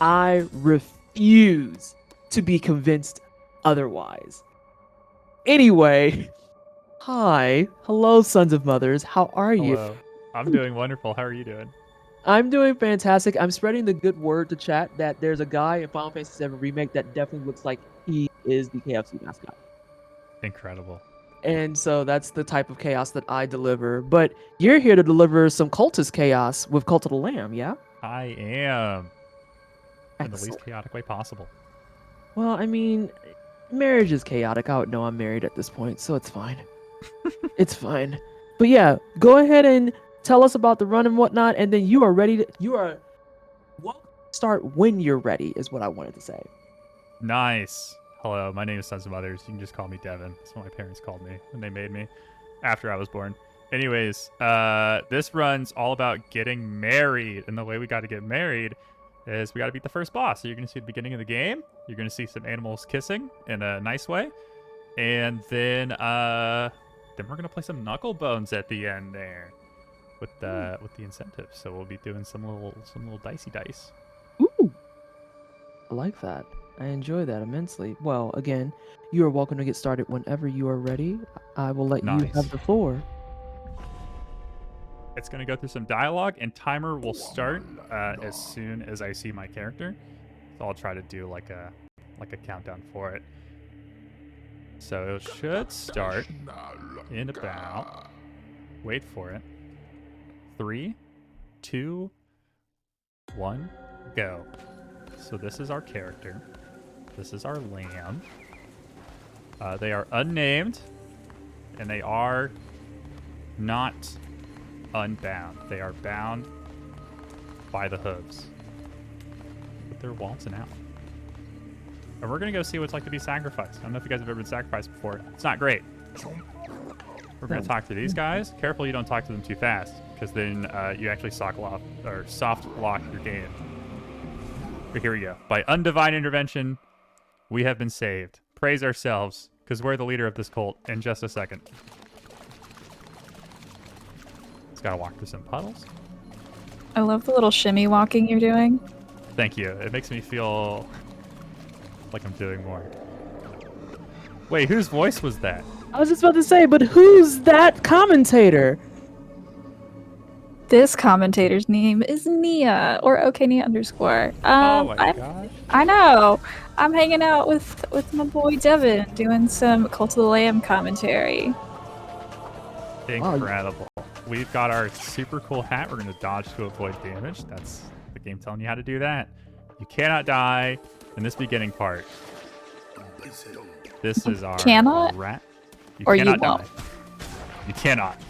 I refuse to be convinced otherwise. Anyway, hi. Hello, sons of mothers. How are you? Hello. I'm doing wonderful. How are you doing? I'm doing fantastic. I'm spreading the good word to chat that there's a guy in Final Fantasy VII Remake that definitely looks like he is the KFC mascot. Incredible. And so that's the type of chaos that I deliver. But you're here to deliver some cultist chaos with Cult of the Lamb, yeah? I am in the least Excellent. chaotic way possible. Well, I mean, marriage is chaotic. I would know I'm married at this point, so it's fine. It's fine. But yeah, go ahead and tell us about the run and whatnot, and then you are ready to welcome to start when you're ready, is what I wanted to say. Nice. Hello, my name is Sons of Mothers. You can just call me Devin. That's what my parents called me when they made me after I was born. Anyways, this run's all about getting married. And the way we got to get married is we got to beat the first boss. So you're going to see the beginning of the game. You're going to see some animals kissing in a nice way. And then we're going to play some knuckle bones at the end there with the incentives. So we'll be doing some little dicey dice. Ooh, I like that. I enjoy that immensely. Well, again, you are welcome to get started whenever you are ready. I will let you Nice. have the floor. It's going to go through some dialogue, and timer will start as soon as I see my character. So I'll try to do like a countdown for it. So it should start in about, wait for it, 3, 2, 1, go. So this is our character. This is our lamb. They are unnamed, and they are not unbound. They are bound by the hooves. But they're waltzing out. And we're going to go see what it's like to be sacrificed. I don't know if you guys have ever been sacrificed before. It's not great. We're going to talk to these guys. Careful you don't talk to them too fast, because then you actually soft lock your game. But here we go. By undivine intervention, we have been saved. Praise ourselves, because we're the leader of this cult in just a second. It's got to walk through some puddles. I love the little shimmy walking you're doing. Thank you. It makes me feel like I'm doing more. Wait, whose voice was that? I was just about to say, but who's that commentator? This commentator's name is Nia, or OKNia _. Oh my gosh. I know. I'm hanging out with my boy Devin, doing some Cult of the Lamb commentary. Incredible. We've got our super cool hat. We're going to dodge to avoid damage. That's the game telling you how to do that. You cannot die in this beginning part. This is our rat. You or cannot you won't. die. You cannot.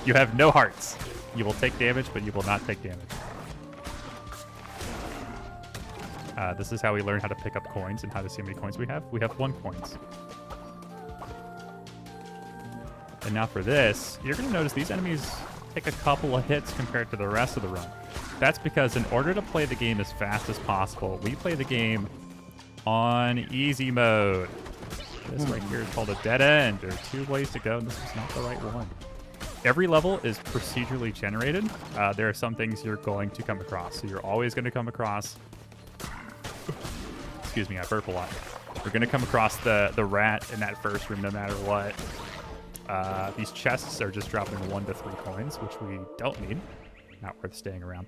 You have no hearts. You will take damage, but you will not take damage. This is how we learn how to pick up coins and how to see how many coins we have. We have 1 coins. And now for this, you're going to notice these enemies take a couple of hits compared to the rest of the run. That's because in order to play the game as fast as possible, we play the game on easy mode. This right here is called a dead end. There are 2 ways to go, and this is not the right one. Every level is procedurally generated. There are some things you're going to come across. So you're always going to come across... Excuse me, I burp a lot. You're going to come across the rat in that first room no matter what. These chests are just dropping 1 to 3 coins, which we don't need. Not worth staying around.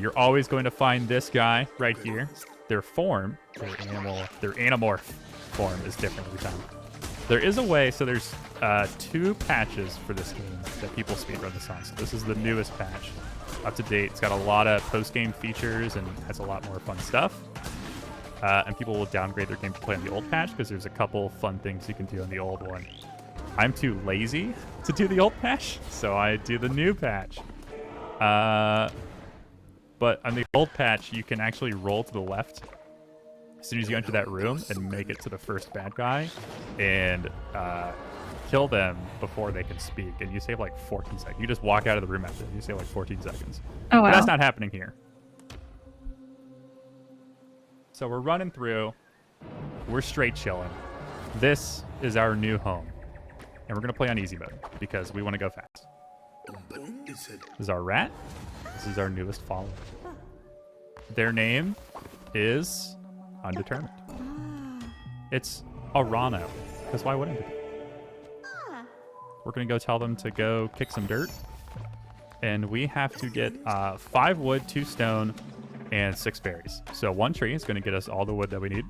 You're always going to find this guy right here. Their form, their anamorph form is different every time. There is a way, so there's 2 patches for this game that people speedrun this on. So this is the newest patch, up to date. It's got a lot of post-game features and has a lot more fun stuff. And people will downgrade their game to play on the old patch because there's a couple fun things you can do on the old one. I'm too lazy to do the old patch, so I do the new patch. But on the old patch, you can actually roll to the left as soon as you enter that room and make it to the first bad guy and kill them before they can speak. And you save like 14 seconds. You just walk out of the room after. You save like 14 seconds. Oh, wow. But that's not happening here. So we're running through. We're straight chilling. This is our new home. And we're going to play on easy mode because we want to go fast. This is our rat. This is our newest follower. their name is undetermined. It's Arano, because why wouldn't it be? We're going to go tell them to go kick some dirt. And we have to get 5 wood, 2 stone, and 6 berries. So 1 tree is going to get us all the wood that we need.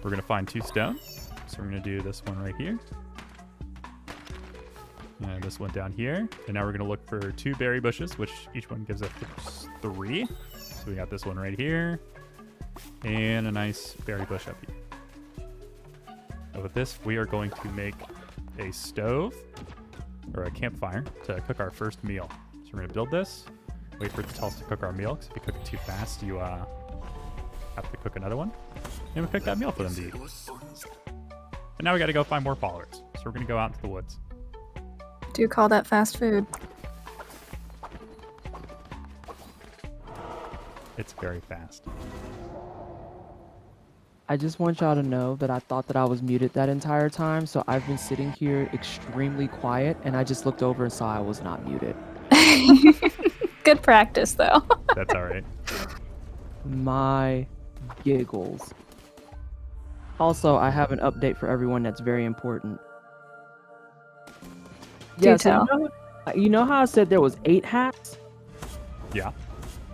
We're going to find 2 stone. So we're going to do this one right here. And this one down here. And now we're going to look for 2 berry bushes, which each one gives us 3. So we got this one right here. And a nice berry bush up here. And with this, we are going to make a stove or a campfire to cook our first meal. So we're going to build this, wait for it to tell us to cook our meal, because if you cook it too fast, you have to cook another one. And we cook that meal for them to eat. But now we got to go find more followers. So we're going to go out into the woods. Do you call that fast food? It's very fast. I just want y'all to know that I thought that I was muted that entire time, so I've been sitting here extremely quiet, and I just looked over and saw I was not muted. Good practice, though. That's all right. My giggles. Also, I have an update for everyone that's very important. Do So tell. you know how I said there was 8 hats? Yeah.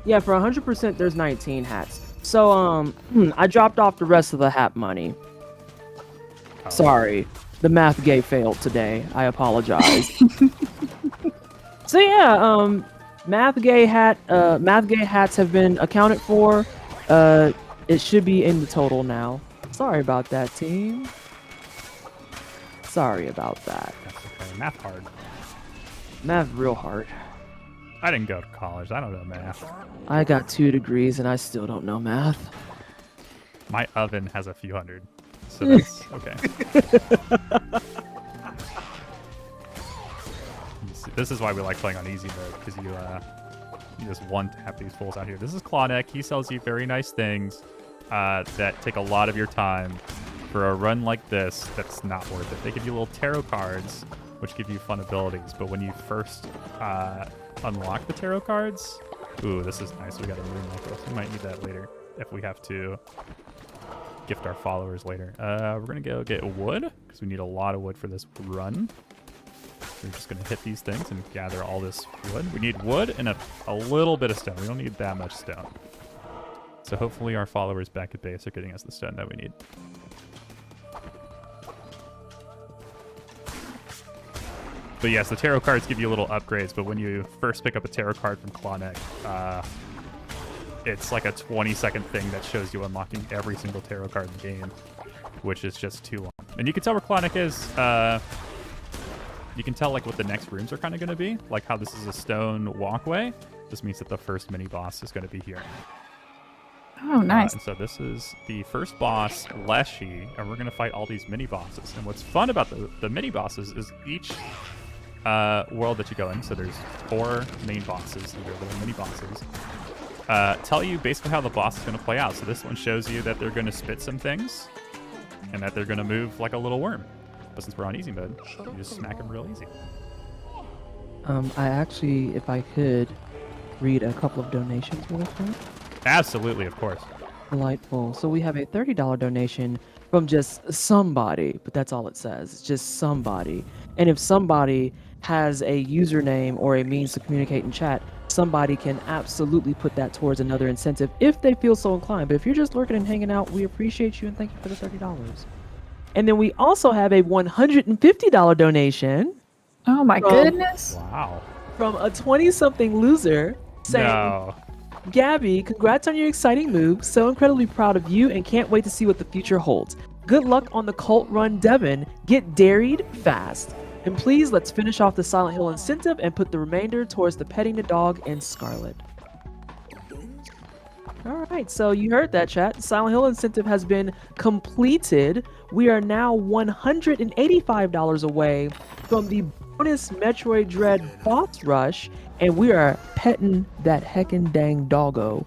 Yeah, for 100%, there's 19 hats. So, I dropped off the rest of the hat money. Oh. Sorry. The math gay failed today. I apologize. So yeah, math gay hats have been accounted for. It should be in the total now. Sorry about that, team. Sorry about that. That's okay. Math hard. Math real hard. I didn't go to college. I don't know math. I got 2 degrees and I still don't know math. My oven has a few hundred. So that's okay. This is why we like playing on easy mode, because you just one-tap these fools out here. This is Clawneck. He sells you very nice things that take a lot of your time. For a run like this, that's not worth it. They give you little tarot cards, which give you fun abilities, but when you first unlock the tarot cards, ooh, this is nice. We got a moon necklace. We might need that later if we have to gift our followers later. We're gonna go get wood because we need a lot of wood for this run. We're just gonna hit these things and gather all this wood. We need wood and a little bit of stone. We don't need that much stone. So hopefully our followers back at base are getting us the stone that we need. But yes, the tarot cards give you little upgrades, but when you first pick up a tarot card from Clawneck, it's like a 20-second thing that shows you unlocking every single tarot card in the game, which is just too long. And you can tell where Clawneck is. You can tell like what the next rooms are kind of going to be, like how this is a stone walkway. This means that the first mini-boss is going to be here. Oh, nice. And so this is the first boss, Leshy, and we're going to fight all these mini-bosses. And what's fun about the mini-bosses is each world that you go in, so there's 4 main bosses, these are little mini-bosses, tell you basically how the boss is going to play out. So this one shows you that they're going to spit some things, and that they're going to move like a little worm. But since we're on easy mode, you just smack them real easy. I actually, if I could, read a couple of donations real quick. Absolutely, of course. Delightful. So we have a $30 donation from just somebody, but that's all it says. It's just somebody. And if somebody has a username or a means to communicate in chat, somebody can absolutely put that towards another incentive if they feel so inclined. But if you're just lurking and hanging out, we appreciate you and thank you for the $30. And then we also have a $150 donation. Oh my goodness. Wow. From a 20-something loser saying, No. Gabby, congrats on your exciting move. So incredibly proud of you and can't wait to see what the future holds. Good luck on the cult run, Devin. Get dairied fast. And please, let's finish off the Silent Hill incentive and put the remainder towards the petting the dog and Scarlet. All right, so you heard that, chat. Silent Hill incentive has been completed. We are now $185 away from the bonus Metroid Dread boss rush, and we are petting that heckin' dang doggo.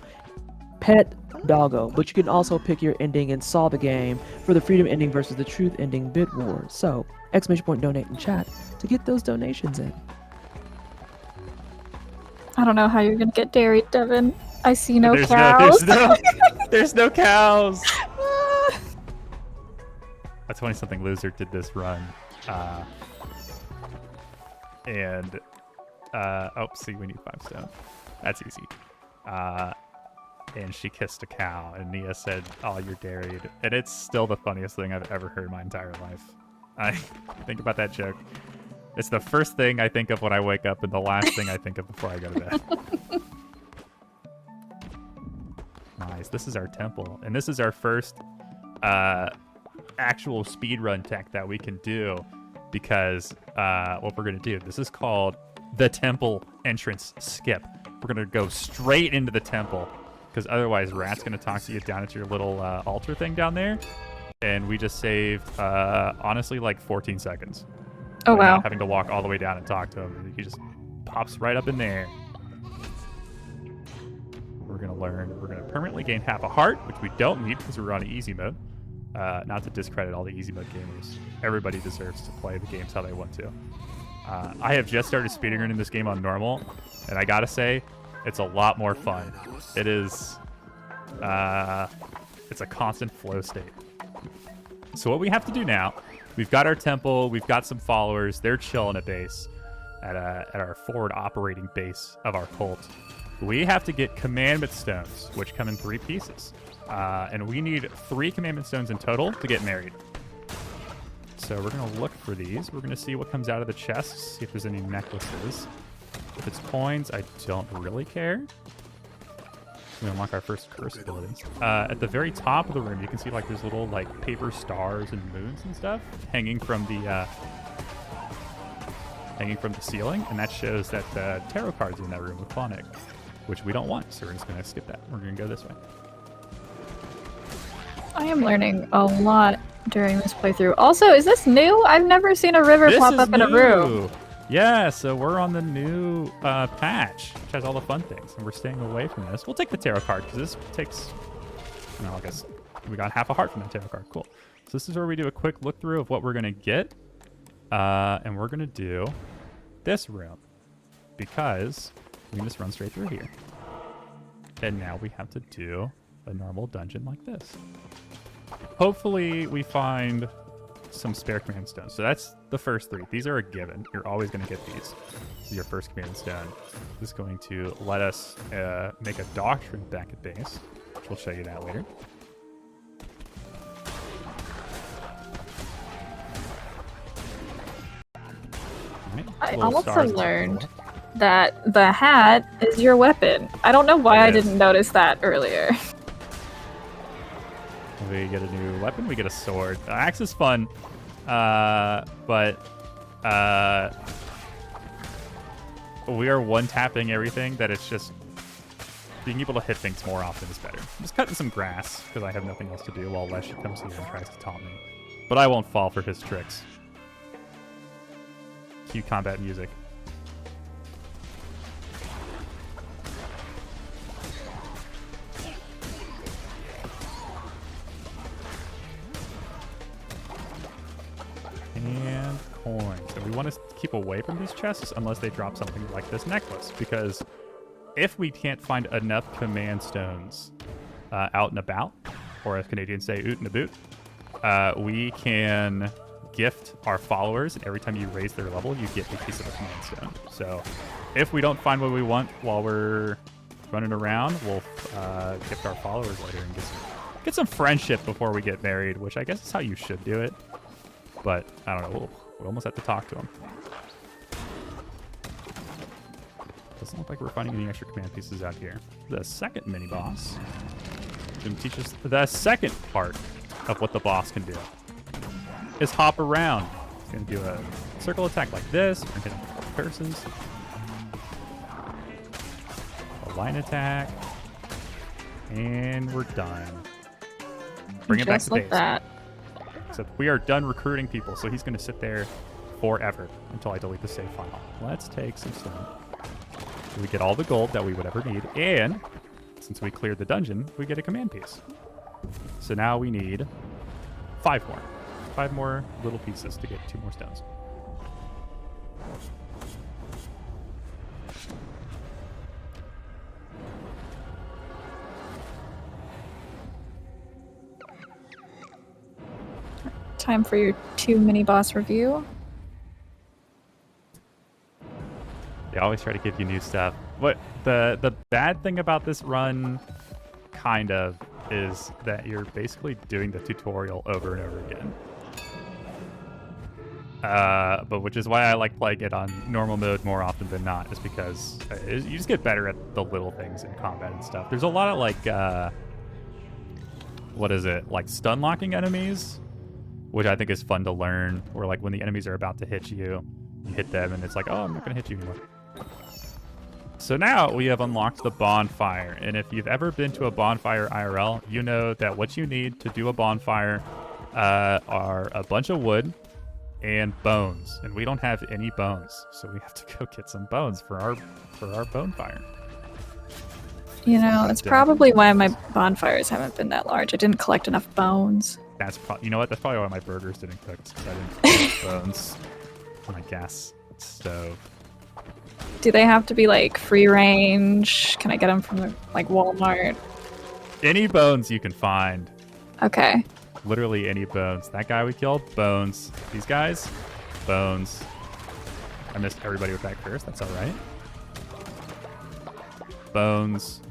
Pet doggo. But you can also pick your ending and solve the game for the freedom ending versus the truth ending bid war. So, !donate in chat to get those donations in. I don't know how you're gonna get dairy, Devin. I see no there's cows. there's no cows. A 20-something loser did this run, and oh, see, we need 5 stone. That's easy. And she kissed a cow, and Nia said, "Oh, you're dairied," and it's still the funniest thing I've ever heard in my entire life. I think about that joke. It's the first thing I think of when I wake up, and the last thing I think of before I go to bed. Nice. This is our temple, and this is our first actual speedrun tech that we can do, because what we're gonna do. This is called the temple entrance skip. We're gonna go straight into the temple, because otherwise Rat's gonna talk to you down at your little altar thing down there, and we just saved honestly like 14 seconds. Oh wow! Not having to walk all the way down and talk to him. He just pops right up in there. We're gonna learn. We're gonna permanently gain half a heart, which we don't need because we're on easy mode. Not to discredit all the easy mode gamers. Everybody deserves to play the games how they want to. I have just started speedrunning this game on normal, and I gotta say, it's a lot more fun. It is, it's a constant flow state. So what we have to do now, we've got our temple, we've got some followers, they're chilling at base, at our forward operating base of our cult. We have to get commandment stones, which come in 3 pieces. And we need 3 commandment stones in total to get married. So we're going to look for these. We're going to see what comes out of the chests, see if there's any necklaces. If it's coins, I don't really care. We unlock our first curse ability. At the very top of the room, you can see like there's little like paper stars and moons and stuff hanging from the ceiling, and that shows that the tarot cards are in that room with Phonic, which we don't want, so we're just going to skip that. We're going to go this way. I am learning a lot during this playthrough. Also, is this new? I've never seen a river pop up in a room. Yeah, so we're on the new patch, which has all the fun things, and we're staying away from this. We'll take the tarot card, because this takes, no, I guess we got half a heart from that tarot card. Cool. So this is where we do a quick look through of what we're going to get, and we're going to do this room, because we can just run straight through here. And now we have to do a normal dungeon like this. Hopefully we find some spare command stones. So that's the first 3. These are a given. You're always going to get these. This is your first command stone. This is going to let us make a doctrine back at base, which we'll show you that later. I also learned that the hat is your weapon. I don't know why I didn't notice that earlier. We get a new weapon. We get a sword. The axe is fun, but we are one-tapping everything that it's just being able to hit things more often is better. I'm just cutting some grass because I have nothing else to do while Leshy comes here and tries to taunt me. But I won't fall for his tricks. Cue combat music. And coins. And we want to keep away from these chests unless they drop something like this necklace, because if we can't find enough command stones out and about, or as Canadians say, oot and a boot, we can gift our followers, and every time you raise their level, you get a piece of a command stone. So if we don't find what we want while we're running around, we'll gift our followers later and get some friendship before we get married, which I guess is how you should do it. But I don't know. We almost have to talk to him. Doesn't look like we're finding any extra command pieces out here. The second mini boss is going to teach us the second part of what the boss can do. Is hop around. It's going to do a circle attack like this. We're going to hit curses. A line attack. And we're done. Bring it back to base. Just like that. Except we are done recruiting people, so he's going to sit there forever until I delete the save file. Let's take some stone. We get all the gold that we would ever need, and since we cleared the dungeon, we get a command piece. So now we need 5 more. 5 more little pieces to get 2 more stones. Time for your 2 mini boss review. They always try to give you new stuff. What the bad thing about this run, kind of, is that you're basically doing the tutorial over and over again. But which is why I like playing it on normal mode more often than not, is because you just get better at the little things in combat and stuff. There's a lot of like, what is it? Like stun locking enemies, which I think is fun to learn. Where like when the enemies are about to hit you, you hit them and it's like, oh, I'm not gonna hit you anymore. So now we have unlocked the bonfire, and if you've ever been to a bonfire IRL, you know that what you need to do a bonfire are a bunch of wood and bones, and we don't have any bones, so we have to go get some bones for our bonfire. You know, it's probably why my bonfires haven't been that large. I didn't collect enough bones. That's you know what? That's probably why my burgers didn't cook, because I didn't cook bones on my gas stove. Do they have to be like free range? Can I get them from like Walmart? Any bones you can find. Okay. Literally any bones. That guy we killed, bones. These guys, bones. I missed everybody with that curse. That's all right. Bones.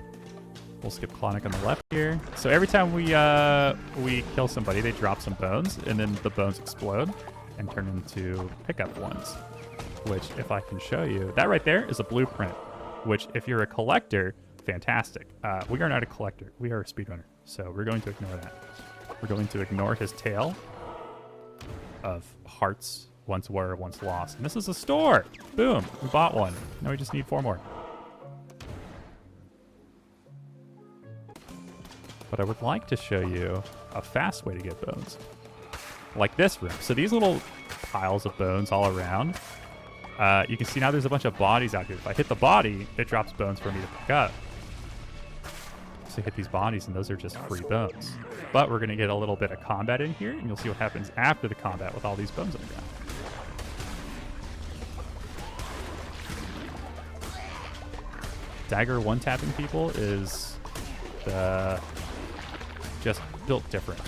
We'll skip Clonic on the left here. So every time we kill somebody, they drop some bones, and then the bones explode and turn into pickup ones. Which, if I can show you, that right there is a blueprint. Which, if you're a collector, fantastic. We are not a collector. We are a speedrunner. So we're going to ignore that. We're going to ignore his tale of hearts once were, once lost. And this is a store. Boom. We bought one. Now we just need 4 more. But I would like to show you a fast way to get bones. Like this room. So these little piles of bones all around. You can see now there's a bunch of bodies out here. If I hit the body, it drops bones for me to pick up. So hit these bodies, and those are just free bones. But we're going to get a little bit of combat in here, and you'll see what happens after the combat with all these bones on the ground. Dagger one-tapping people is just built different.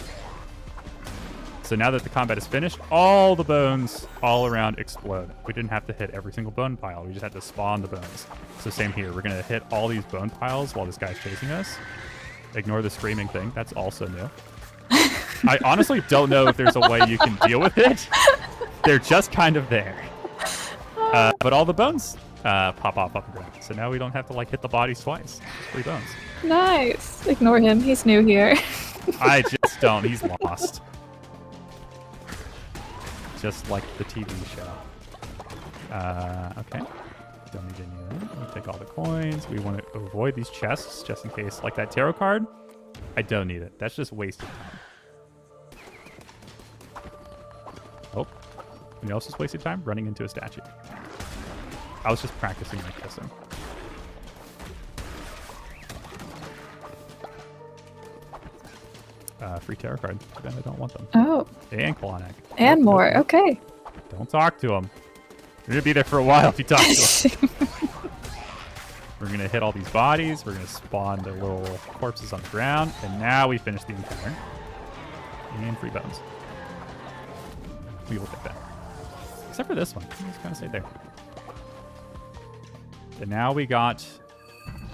So now that the combat is finished, all the bones all around explode. We didn't have to hit every single bone pile. We just had to spawn the bones. So same here. We're going to hit all these bone piles while this guy's chasing us. Ignore the screaming thing. That's also new. I honestly don't know if there's a way you can deal with it. They're just kind of there. But all the bones pop off the ground. So now we don't have to like hit the bodies twice. Just 3 bones. Nice. Ignore him. He's new here. I just don't. He's lost. Just like the TV show. Okay. Don't need any of that. We'll take all the coins. We want to avoid these chests just in case. Like that tarot card, I don't need it. That's just wasted time. Oh. You know else is wasted time? Running into a statue. I was just practicing my kissing. Free tarot card. Too bad I don't want them. Oh. And Clonic. And more. Okay. Don't talk to him. You're going to be there for a while if you talk to him. We're going to hit all these bodies. We're going to spawn the little corpses on the ground. And now we finish the encounter. And free bones. We will take that. Except for this one. Just kind of stay there. And now we got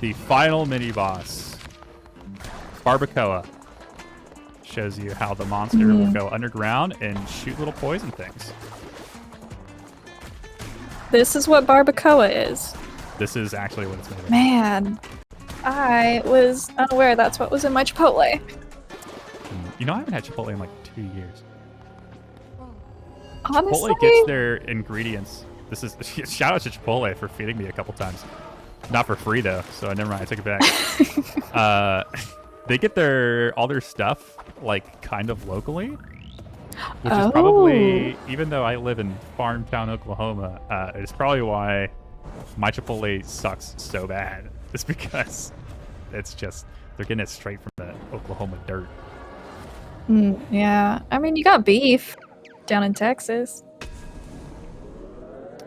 the final mini-boss. Barbacoa. Shows you how the monster will go underground and shoot little poison things. This is what barbacoa is. This is actually what it's made of. Man, I was unaware that's what was in my Chipotle. You know, I haven't had Chipotle in like 2 years. Honestly? Chipotle gets their ingredients. This is shout out to Chipotle for feeding me a couple times. Not for free though, so never mind. I take it back. They get all their stuff like kind of locally, which is probably, even though I live in Farmtown, Oklahoma, it's probably why my Chipotle sucks so bad. It's because it's just they're getting it straight from the Oklahoma dirt. Yeah, I mean you got beef down in Texas.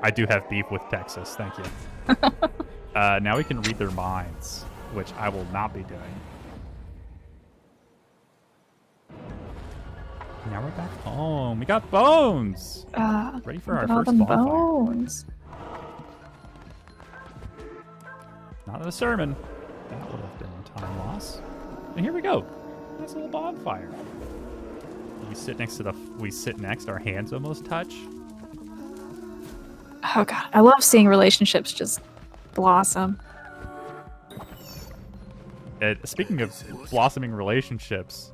I do have beef with Texas. Thank you. Now we can read their minds, which I will not be doing. Now we're back home. We got bones. Ready for our all first them bonfire. bones. Not a sermon. That would have been time loss. And here we go. Nice little bonfire. We sit next. Our hands almost touch. Oh god, I love seeing relationships just blossom. Speaking of blossoming relationships,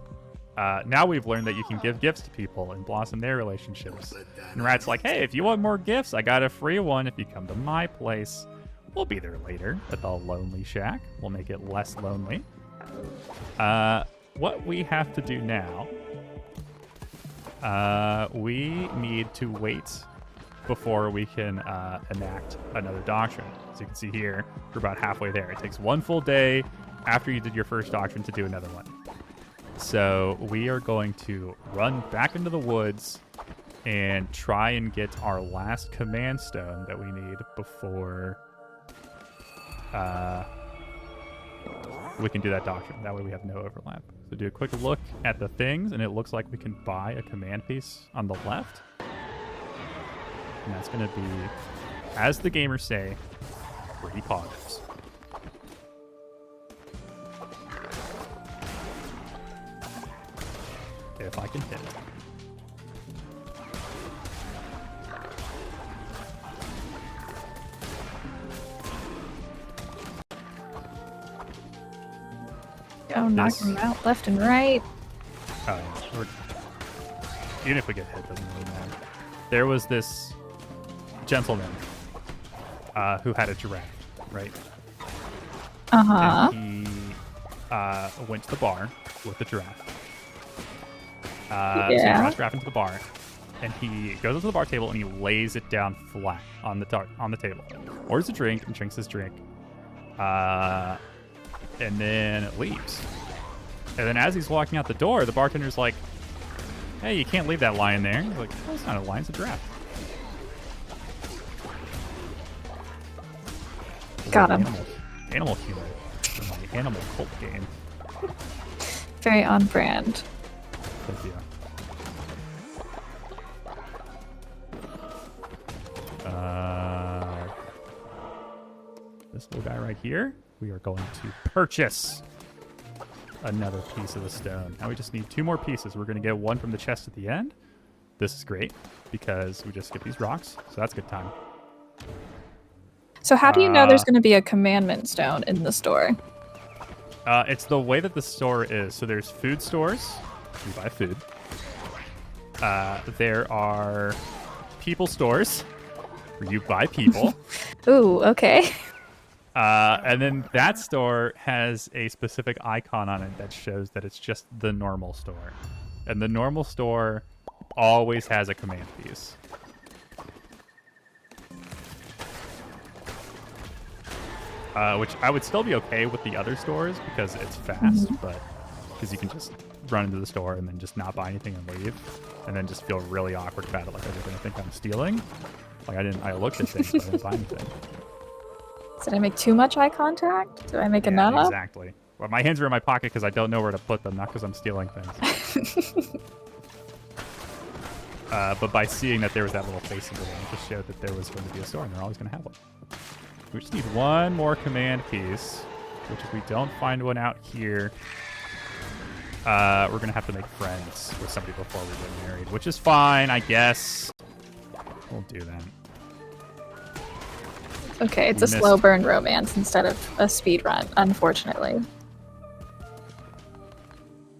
now we've learned that you can give gifts to people and blossom their relationships. And Rat's like, hey, if you want more gifts, I got a free one if you come to my place. We'll be there later at the Lonely Shack. We'll make it less lonely. What we have to do now, we need to wait before we can enact another doctrine. As you can see here, we're about halfway there. It takes one full day after you did your first doctrine to do another one. So we are going to run back into the woods and try and get our last command stone that we need before we can do that doctrine. That way we have no overlap. So do a quick look at the things, and it looks like we can buy a command piece on the left. And that's going to be, as the gamers say, pretty poggers. If I can hit it. Oh, knocking them out left and right. Even if we get hit, doesn't really matter. There was this gentleman who had a giraffe, right? Uh-huh. And he went to the bar with the giraffe. So he brought his giraffe into the bar, and he goes up to the bar table and he lays it down flat on the table. Orders a drink and drinks his drink. And then leaves. And then as he's walking out the door, the bartender's like, hey, you can't leave that lion there. He's like, oh, it's not a lion, it's a giraffe. Got him. Animal humor for my animal cult game. Very on brand. Thank you. This little guy right here, we are going to purchase another piece of the stone. Now we just need 2 more pieces. We're going to get one from the chest at the end. This is great because we just get these rocks, so that's a good time. So how do you know there's going to be a commandment stone in the store? It's the way that the store is. So there's food stores. You buy food. There are people stores where you buy people. Ooh, okay. And then that store has a specific icon on it that shows that it's just the normal store. And the normal store always has a command piece. Which I would still be okay with the other stores because it's fast, but because you can just run into the store and then just not buy anything and leave, and then just feel really awkward about it, like they're gonna think I'm stealing. Like I looked at things, but I didn't buy anything. Did I make too much eye contact? Did I make enough? Exactly. Well, my hands are in my pocket because I don't know where to put them, not because I'm stealing things. But by seeing that there was that little face in it, it just showed that there was going to be a store, and they're always going to have one. We just need one more command piece, which if we don't find one out here, we're going to have to make friends with somebody before we get married, which is fine, I guess. We'll do that. Okay, it's a slow burn romance instead of a speed run, unfortunately.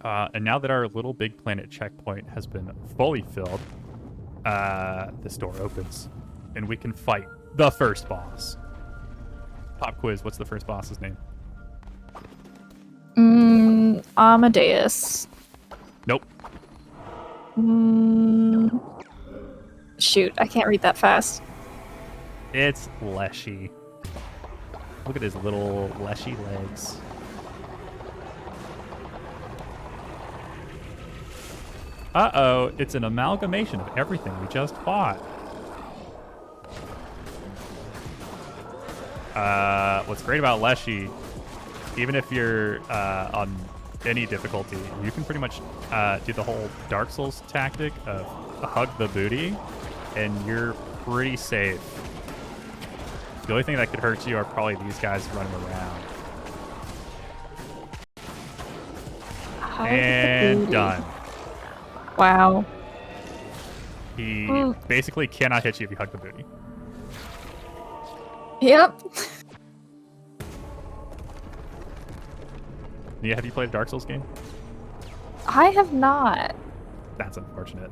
And now that our little big planet checkpoint has been fully filled, this door opens, and we can fight the first boss. Pop quiz, what's the first boss's name? Amadeus. Nope. Shoot, I can't read that fast. It's Leshy. Look at his little Leshy legs. Uh-oh, it's an amalgamation of everything we just fought. What's great about Leshy, even if you're on any difficulty, you can pretty much do the whole Dark Souls tactic of hug the booty, and you're pretty safe. The only thing that could hurt you are probably these guys running around. And done. Wow. He basically cannot hit you if you hug the booty. Yep. Nia, have you played a Dark Souls game? I have not. That's unfortunate.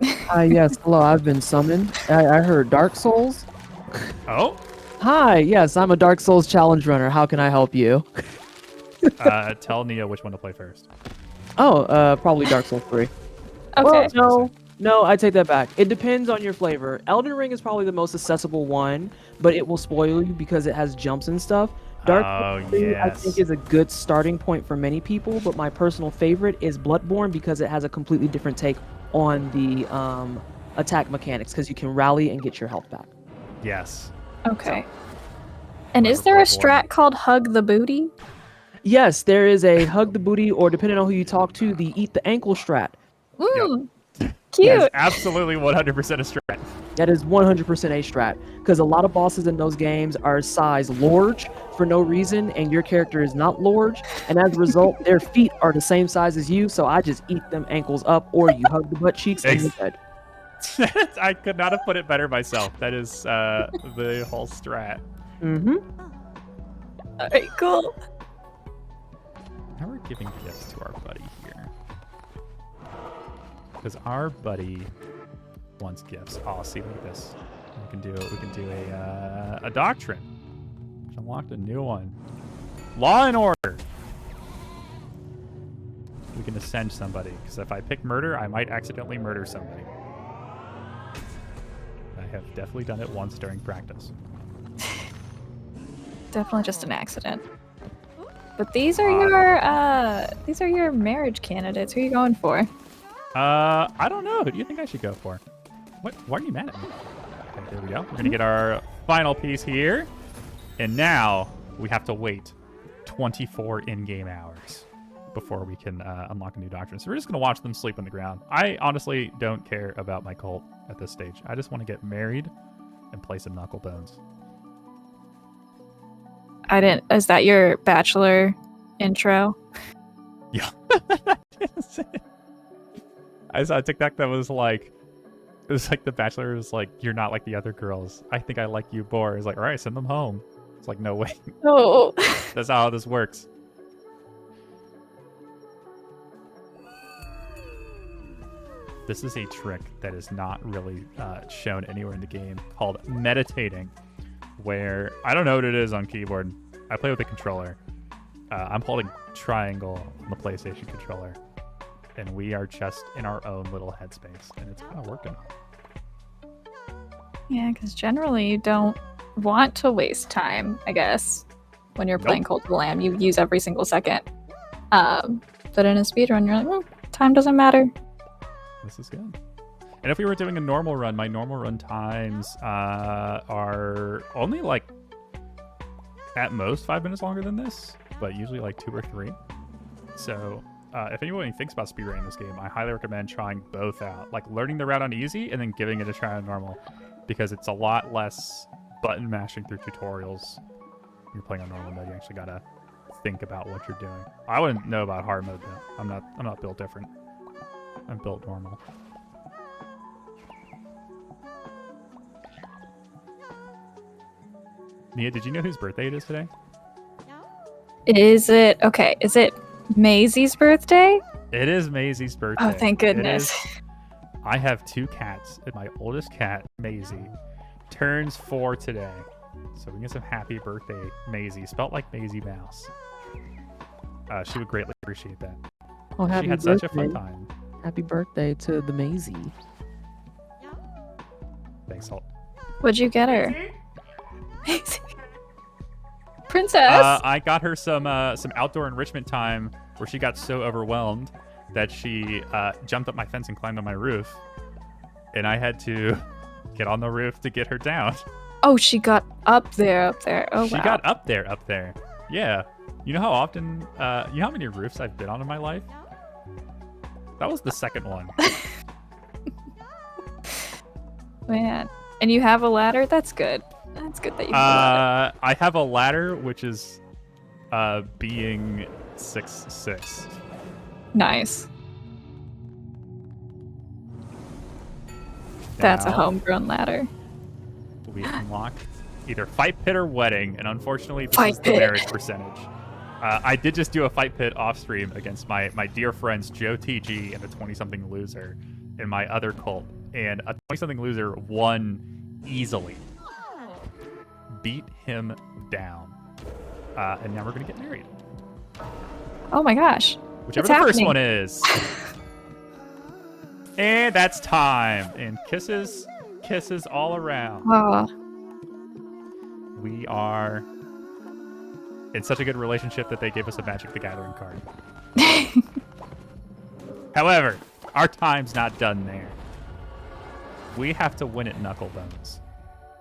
Yes, hello, I've been summoned. I heard Dark Souls. Oh? Hi, yes, I'm a Dark Souls challenge runner. How can I help you? Tell Nia which one to play first. Oh, probably Dark Souls 3. Okay. Well, no, I take that back. It depends on your flavor. Elden Ring is probably the most accessible one, but it will spoil you because it has jumps and stuff. Dark Souls 3, I think, is a good starting point for many people, but my personal favorite is Bloodborne because it has a completely different take on the attack mechanics, because you can rally and get your health back. Yes. Okay. And is there a strat called Hug the Booty? Yes, there is a hug the booty, or depending on who you talk to, the eat the ankle strat. Cute. That's absolutely 100% a strat. That is 100% a strat, because a lot of bosses in those games are size large for no reason, and your character is not large, and as a result, their feet are the same size as you, so I just eat them ankles up, or you hug the butt cheeks and you're dead. I could not have put it better myself. That is the whole strat. Mm-hmm. All right, cool. Now we're giving gifts to our buddy here. Because our buddy wants gifts. Oh, see, look at this. We can do a doctrine. Which unlocked a new one. Law and order. We can ascend somebody. Because if I pick murder, I might accidentally murder somebody. I have definitely done it once during practice. Definitely just an accident. But these are your marriage candidates. Who are you going for? I don't know. Who do you think I should go for? What? Why are you mad at me? Okay, there we go. We're gonna get our final piece here, and now we have to wait 24 in-game hours before we can unlock a new doctrine. So we're just gonna watch them sleep on the ground. I honestly don't care about my cult at this stage. I just want to get married and play some knuckle bones. Is that your bachelor intro? Yeah. I saw a TikTok that was like, it was like the bachelor was like, "You're not like the other girls. I think I like you more." It's like, all right, send them home. It's like, no way. Oh. That's not how this works. This is a trick that is not really shown anywhere in the game called meditating, where I don't know what it is on keyboard. I play with a controller. I'm holding triangle on the PlayStation controller, and we are just in our own little headspace, and it's kind of working. Yeah, because generally you don't want to waste time, I guess, when you're playing Cult of the Lamb. You use every single second. But in a speedrun, you're like, time doesn't matter. This is good. And if we were doing a normal run, my normal run times are only like at most 5 minutes longer than this, but usually like 2 or 3. So if anyone thinks about speedrunning this game, I highly recommend trying both out. Like learning the route on easy and then giving it a try on normal, because it's a lot less button mashing through tutorials. You're playing on normal mode, you actually gotta think about what you're doing. I wouldn't know about hard mode though. I'm not built different. I'm built normal. Nia, did you know whose birthday it is today? Is it Maisie's birthday? It is Maisie's birthday. Oh, thank goodness. I have 2 cats, and my oldest cat, Maisie, turns 4 today. So we can get some happy birthday, Maisie, spelt like Maisie Mouse. She would greatly appreciate that. Oh, she had such a fun time. Happy birthday to the Maisie. Thanks, Salt. What'd you get her? Maisie. Princess? I got her some outdoor enrichment time where she got so overwhelmed that she jumped up my fence and climbed on my roof. And I had to get on the roof to get her down. Oh, she got up there. Oh, She wow. got up there. Yeah. You know how often, you know how many roofs I've been on in my life? That was the second one. Man. And you have a ladder? That's good. That's good that you have a ladder. I have a ladder, which is being 6'6". Nice. That's a Now, homegrown ladder. We unlock either fight pit or wedding, and unfortunately, this Fight is the pit. marriage percentage. I did just do a fight pit off stream against my dear friends Joe TG and a 20-something loser in my other cult, and a 20-something loser won easily. Beat him down, and now we're gonna get married. Oh my gosh. Whichever It's the first happening. one is. And that's time. And kisses all around. Oh. We are in such a good relationship that they gave us a Magic the Gathering card. However, our time's not done there. We have to win at Knucklebones,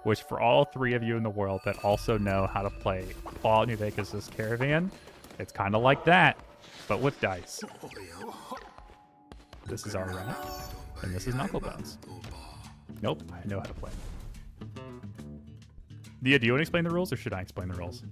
which for all three of you in the world that also know how to play Fallout New Vegas' Caravan, it's kind of like that, but with dice. This is our raft, and this is Knucklebones. Nope, I know how to play. Nia, do you want to explain the rules, or should I explain the rules?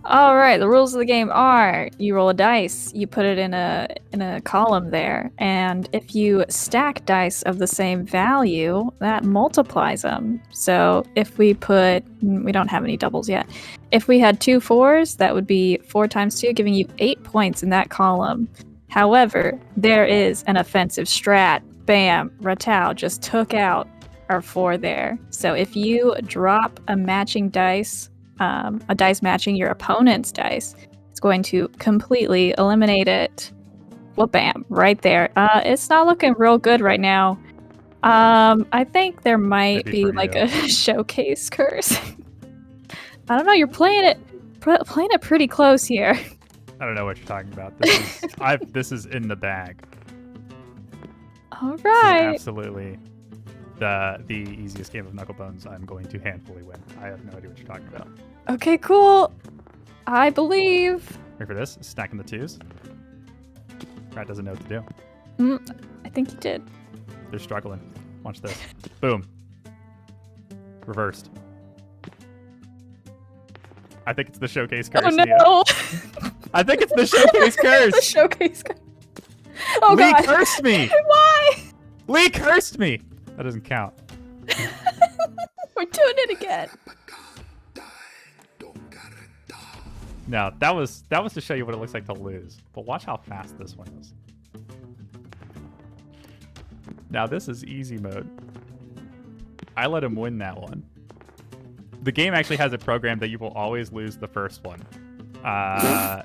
All right, the rules of the game are: you roll a dice, you put it in a column there, and if you stack dice of the same value, that multiplies them. So if we don't have any doubles yet. If we had 2 4s, that would be 4 times 2, giving you 8 points in that column. However, there is an offensive strat. Bam, Ratau just took out our 4 there. So if you drop a matching dice, a dice matching your opponent's dice, it's going to completely eliminate it. Well, bam, right there. It's not looking real good right now. I think there might Maybe be for like you. a showcase curse. I don't know. You're playing it pretty close here. I don't know what you're talking about. This is in the bag. All This is right. absolutely the easiest game of Knucklebones I'm going to handfully win. I have no idea what you're talking about. Okay, cool. I believe. Ready for this? Stacking the 2s. Rat doesn't know what to do. I think you did. They're struggling. Watch this. Boom. Reversed. I think it's the showcase curse. Oh Nia. no! I think it's the showcase the curse. showcase. Oh Lee god! cursed me. Why? Lee cursed me. That doesn't count. We're doing it again. No, that was to show you what it looks like to lose. But watch how fast this one is. Now this is easy mode. I let him win that one. The game actually has a program that you will always lose the first one.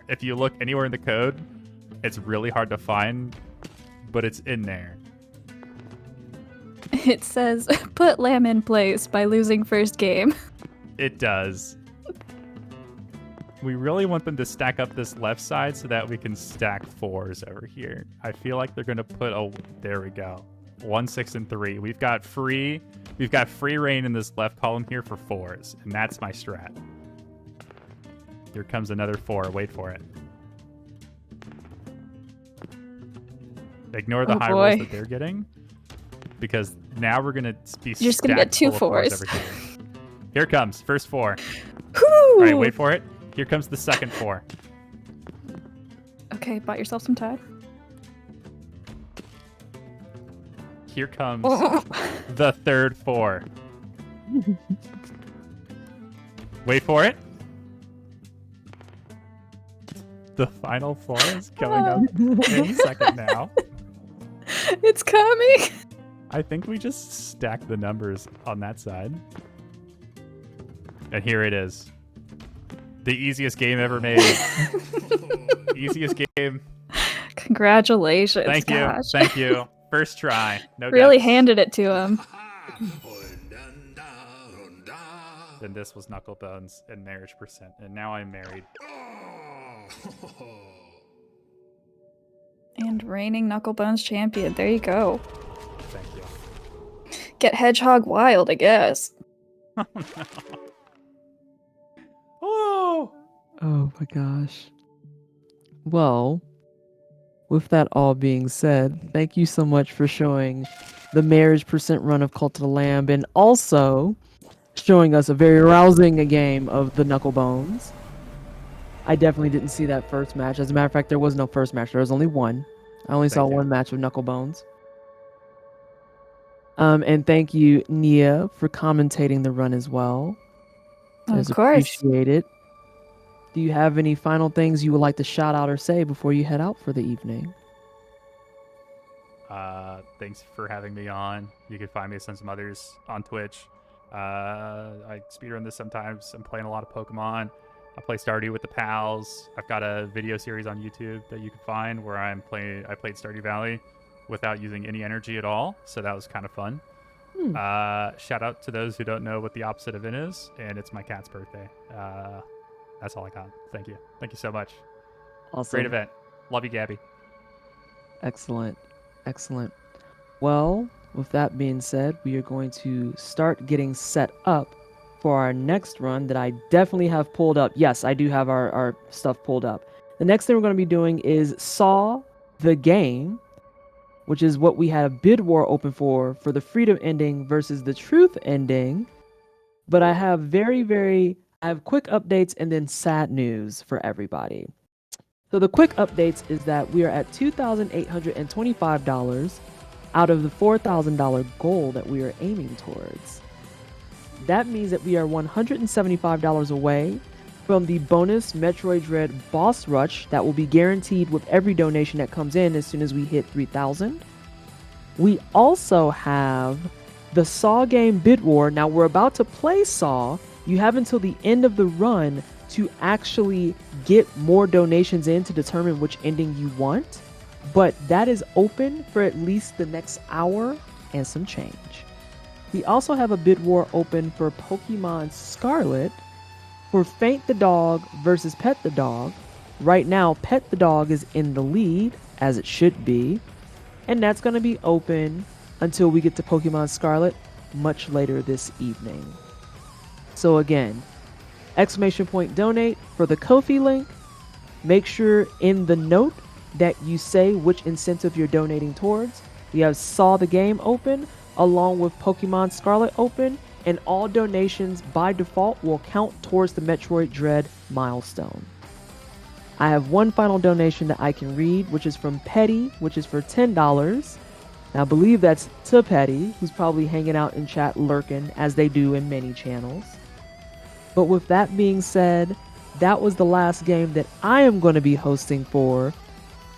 If you look anywhere in the code, it's really hard to find, but it's in there. It says, put lamb in place by losing first game. It does. We really want them to stack up this left side so that we can stack 4s over here. I feel like they're gonna put there we go. 1, 6, and 3. We've got free reign in this left column here for 4s, and that's my strat. Here comes another 4. Wait for it. Ignore the Oh, high boy. rolls that they're getting, because now we're gonna be You're just gonna get stacked 2 full of 4s 4s. over here. Here comes first 4. Whew! All right, wait for it. Here comes the second 4. Okay, bought yourself some time. Here comes Oh. the third 4. Wait for it. The final 4 is coming up any second now. It's coming. I think we just stack the numbers on that side. And here it is. The easiest game ever made. Easiest game. Congratulations. Thank you. gosh. Thank you. First try. No Really deaths. handed it to him. Then this was Knucklebones and marriage percent. And now I'm married. And reigning Knucklebones champion. There you go. Thank you. Get Hedgehog wild, I guess. Oh no. Oh. Oh my gosh. Well, with that all being said, thank you so much for showing the marriage percent run of Cult of the Lamb and also showing us a very rousing game of the Knucklebones. I definitely didn't see that first match. As a matter of fact, there was no first match. There was only one. I only saw Thank you. one match of Knucklebones. And thank you, Nia, for commentating the run as well. It Of was course. appreciated. Do you have any final things you would like to shout out or say before you head out for the evening? Thanks for having me on. You can find me at sonsofmothers on Twitch. I speedrun this sometimes. I'm playing a lot of Pokemon. I play Stardew with the pals. I've got a video series on YouTube that you can find where I played Stardew Valley without using any energy at all, so that was kind of fun. Shout out to those who don't know what the opposite of in is, and it's my cat's birthday. That's all I got. Thank you. Thank you so much. Awesome. Great event. Love you, Gabby. Excellent. Excellent. Well, with that being said, we are going to start getting set up for our next run that I definitely have pulled up. Yes, I do have our stuff pulled up. The next thing we're going to be doing is Saw the Game, which is what we had a bid war open for the freedom ending versus the truth ending. But I have I have quick updates and then sad news for everybody. So the quick updates is that we are at $2,825 out of the $4,000 goal that we are aiming towards. That means that we are $175 away from the bonus Metroid Dread boss rush that will be guaranteed with every donation that comes in as soon as we hit 3,000. We also have the Saw game bid war. Now we're about to play Saw. You have until the end of the run to actually get more donations in to determine which ending you want. But that is open for at least the next hour and some change. We also have a bid war open for Pokemon Scarlet for Faint the Dog versus Pet the Dog. Right now, Pet the Dog is in the lead, as it should be. And that's going to be open until we get to Pokemon Scarlet much later this evening. So again, !donate for the Ko-fi link. Make sure in the note that you say which incentive you're donating towards. We have Saw the Game open along with Pokemon Scarlet open, and all donations by default will count towards the Metroid Dread milestone. I have one final donation that I can read, which is from Petty, which is for $10. Now, I believe that's to Petty, who's probably hanging out in chat lurking, as they do in many channels. But with that being said, that was the last game that I am going to be hosting for.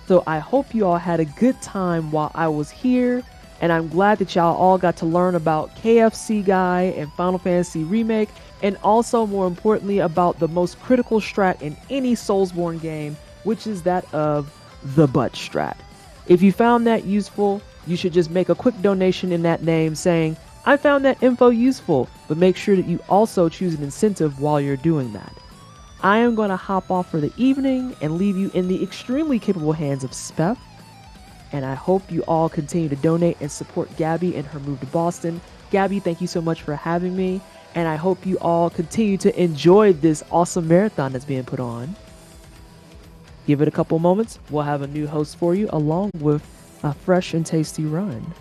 So I hope you all had a good time while I was here, and I'm glad that y'all all got to learn about KFC Guy and Final Fantasy Remake, and also more importantly about the most critical strat in any Soulsborne game, which is that of the butt strat. If you found that useful, you should just make a quick donation in that name saying, I found that info useful, but make sure that you also choose an incentive while you're doing that. I am going to hop off for the evening and leave you in the extremely capable hands of Speth. And I hope you all continue to donate and support Gabby in her move to Boston. Gabby, thank you so much for having me. And I hope you all continue to enjoy this awesome marathon that's being put on. Give it a couple moments. We'll have a new host for you along with a fresh and tasty run.